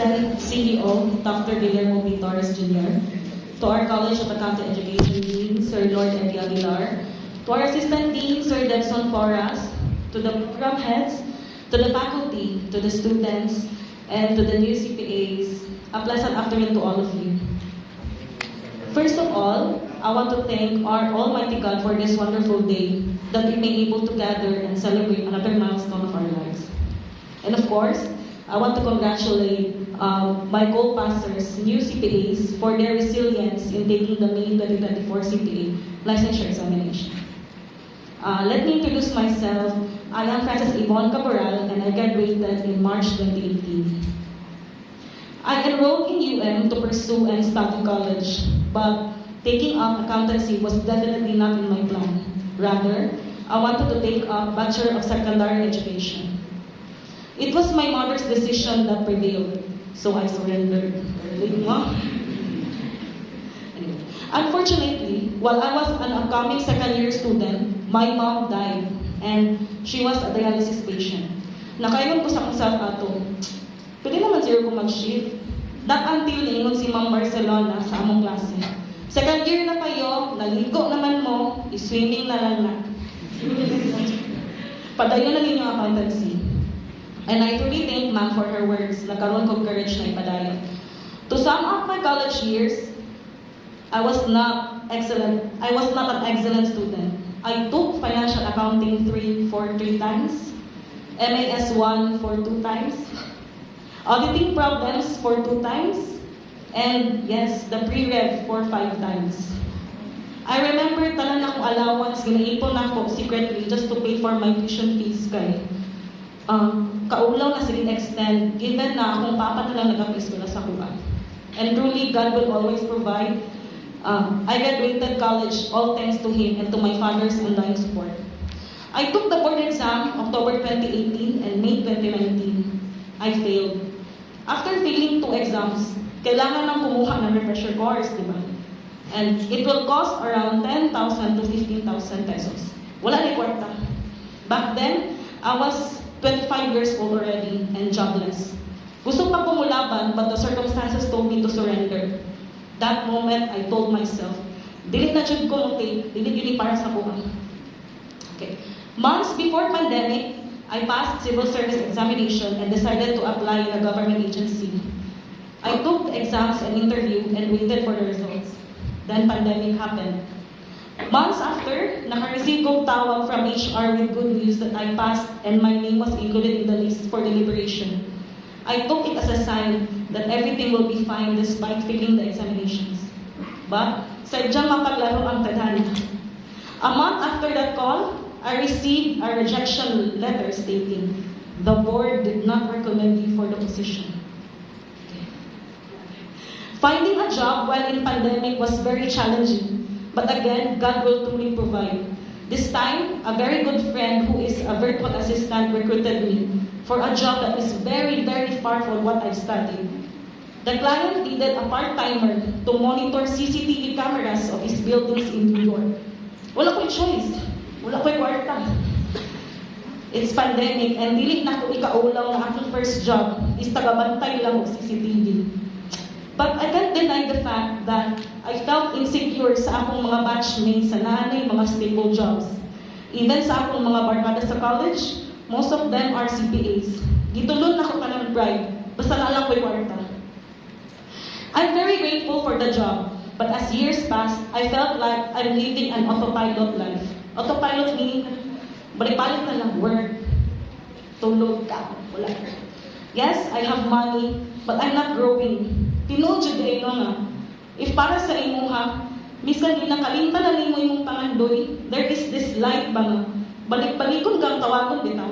President, CEO, Dr. Guillermo B. Torres Jr., to our College of Accounting Education Dean, Sir Lord Eddie Aguilar, to our Assistant Dean, Sir Debson Porras, to the program heads, to the faculty, to the students, and to the new CPAs, a pleasant afternoon to all of you. First of all, I want to thank our Almighty God for this wonderful day that we may able to gather and celebrate another milestone of our lives. And of course, I want to congratulate my co-pastors, new CPAs, for their resilience in taking the May 2024 CPA licensure examination. Let me introduce myself. I am Frances Yvonne Cabral, and I graduated in March 2018. I enrolled in UM to pursue and study college, but taking up accountancy was definitely not in my plan. Rather, I wanted to take up Bachelor of Secondary Education. It was my mother's decision that prevailed, so I surrendered. Unfortunately, while I was an upcoming second-year student, my mom died, and she was a dialysis patient. Nakaingon ko sa akong self ato, pwede naman zero ko mag-shift. That until naingon si Ma'am Barcelona sa among klase. Second year na kayo, naligo naman mo, swimming na lang na. Padayon na ninyo accountancy. And I truly thank Ma'am for her words, nagkaroon ko courage na ipadayon. To sum up my college years, I was not an excellent student. I took financial accounting 3 times, MAS 1 for 2 times, auditing problems for 2 times, and yes, the pre-rev for 5 times. I remember tanan akong allowance, ginaipon ako secretly just to pay for my tuition fees kay kaulaw na siling extend, given na akong papa na lang nag-apis sa kuha. And truly, God will always provide. I graduated college all thanks to Him and to my father's undying support. I took the board exam October 2018 and May 2019. I failed. After failing 2 exams, kailangan nang kumuha ng refresher course, di ba? And it will cost around 10,000 to 15,000 pesos. Wala na kwarta. Back then, I was 25 years old already and jobless. Gusto pa pumulaban, but the circumstances told me to surrender. That moment, I told myself, dili na jud ko okay, dili para sa kuha. Okay. Months before pandemic, I passed civil service examination and decided to apply in a government agency. I took the exams and interview and waited for the results. Then pandemic happened. Months after, naka-receive kong tawag from HR with good news that I passed and my name was included in the list for deliberation. I took it as a sign that everything will be fine despite failing the examinations. But, sadyang mapaglaro ang tadhana. A month after that call, I received a rejection letter stating, the board did not recommend you for the position. Finding a job while in pandemic was very challenging. But again, God will truly provide. This time, a very good friend who is a virtual assistant recruited me for a job that is very, very far from what I've studied. The client needed a part-timer to monitor CCTV cameras of his buildings in New York. Wala ko'y choice. Wala ko'y kwarta. It's pandemic and dili na ko ikaulaw na akong first job is tagabantay lang og CCTV. But I can't deny the fact that I felt insecure sa akong mga batchmates sa nanay mga stable jobs. Even sa akong mga barkada sa college, most of them are CPAs. Gitulon na ko ka ng bribe, basta na lang ko'y kwarta. I'm very grateful for the job, but as years passed, I felt like I'm living an autopilot life. Autopilot meaning, balik-balik na lang work, tulog ka, wala. Yes, I have money, but I'm not growing. Tinuod jud kay nga. If para sa imuha, miskan ginakalimtan na nimo imong pangandoy, there is this light ba nga balik-balikon kang tawagon bitaw.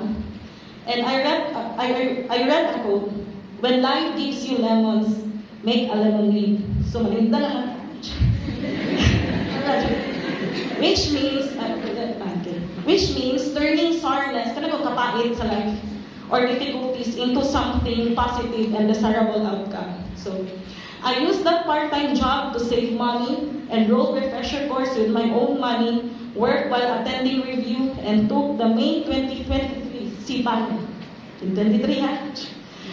And I read a quote, when life gives you lemons, make a lemonade. So malinda naman. Which means turning sourness, kanang kapait sa life or difficulties into something positive and desirable outcome. So, I used that part-time job to save money, enrolled refresher course with my own money, worked while attending review, and took the May 2023 CPAN. In 23,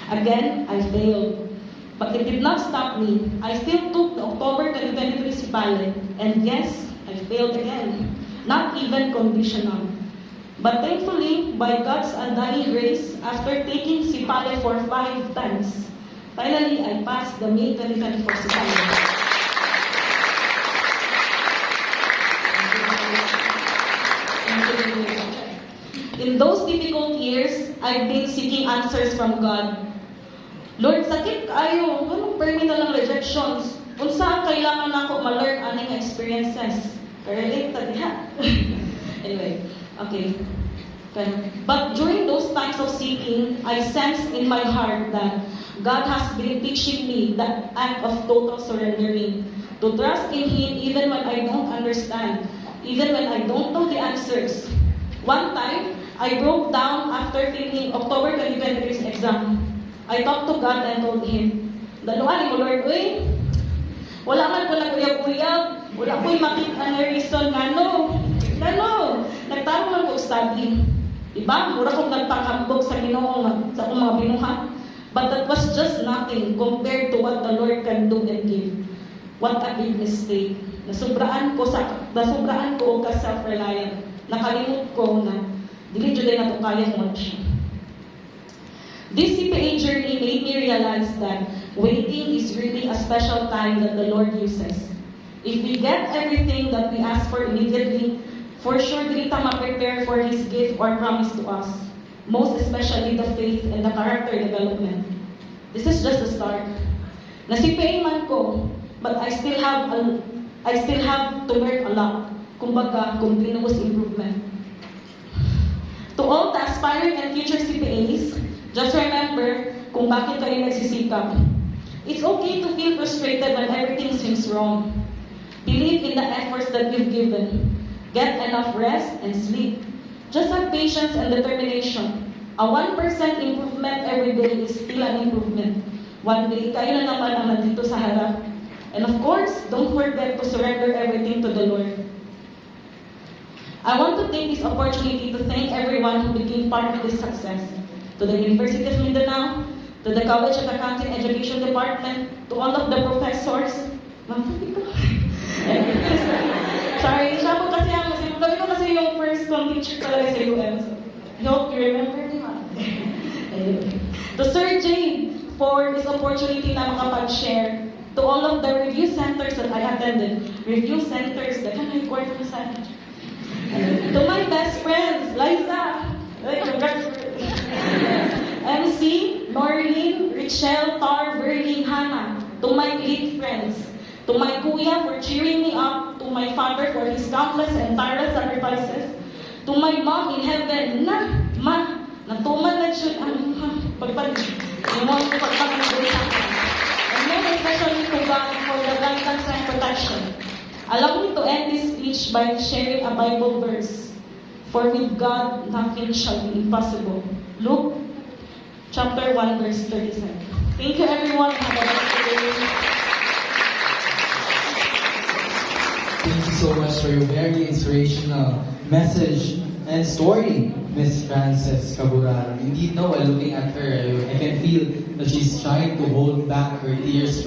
Again, I failed. But it did not stop me. I still took the October 2023 Sipale, and yes, I failed again. Not even conditional. But thankfully, by God's undying grace, after taking Sipale for 5 times, finally I passed the May 2024 Sipale. In those difficult years, I've been seeking answers from God. Lord, sakit kayo. Anong terminal ng rejections? Unsa kailangan nako ma-learn aning experiences? Relate ta diha. Anyway, okay. But during those times of seeking, I sensed in my heart that God has been teaching me that act of total surrendering. To trust in Him even when I don't understand, even when I don't know the answers. One time, I broke down after failing October 2023's exam. I talked to God and told Him, "Daluan mo, Lord, uy, wala man ko naguyab-uyab, wala ko'y makita na reason nga no. Nagtarong lang ko study. Diba? Mura kong nagpakambog sa Ginoo sa akong mga binuhat. But that was just nothing compared to what the Lord can do and give. What a big mistake. Nasubraan ko og ka self-reliant. Nakalimot ko na dili jud na to kaya mo siya. This CPA journey made me realize that waiting is really a special time that the Lord uses. If we get everything that we ask for immediately, for sure dili ta ma-prepare for His gift or promise to us. Most especially the faith and the character development. This is just the start. Na-CPA man ko, but I still have to learn a lot. Kumbaga, continuous improvement. To all the aspiring and future CPAs, just remember kung bakit kayo nagsisikap. It's okay to feel frustrated when everything seems wrong. Believe in the efforts that you've given. Get enough rest and sleep. Just have patience and determination. A 1% improvement every day is still an improvement. One day, kayo na naman ang nandito sa harap. And of course, don't forget to surrender everything to the Lord. I want to take this opportunity to thank everyone who became part of this success. To the University of Mindanao, to the College of Accounting Education Department, to all of the professors. Sorry, siya po kasi ang sabi ko kasi yung first teacher talaga sa UM. So, I hope you remember me, ma'am. Anyway. To Sir Jane for this opportunity na makapag-share. To all of the review centers that I attended. Review centers, the kind of quarter sa to my best friends, Liza, MC, Norlene, Richelle, Tar, Berlin, Hannah. To my elite friends. To my kuya for cheering me up. To my father for his countless and tireless sacrifices. To my mom in heaven, natuman na siya ang pagpapagod sa akin. And most especially to God for the guidance and protection. Allow me to end this speech by sharing a Bible verse. For with God, nothing shall be impossible. Luke chapter 1, verse 37. Thank you everyone. Have a nice day. Thank you so much for your very inspirational message and story, Miss Frances Caburaron. Indeed, no, while looking at her, I can feel that she's trying to hold back her tears from